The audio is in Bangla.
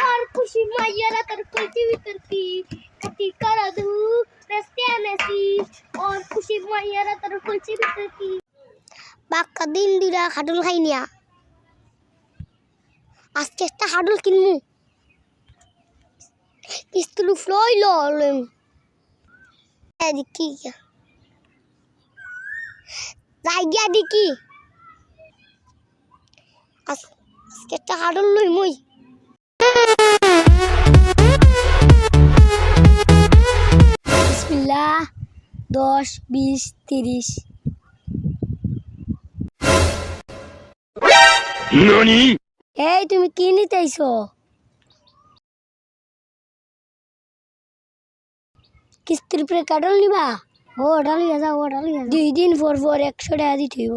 और खुशी मैया तर कुलची भीतर की कटी करा दू रस्त्याने और खुशी मैया तर कुलची भीतर की বাক্কা দিন দুইটা খাডুল খাই নিয়া আজকে একটা খাডুল কিনমু স্কুল ফ্লোই লম দেখি যাই গিয়া দেখি আজকে একটা খাডুল লই মই বিসমিল্লাহ 10 20 30 NANI? এই তুমি কি নিতে আইছো কিস্তির উপরে কাটল নিবা ও ডালিয়া যাও 2 দিন পর 100 টাকা দিতে হইব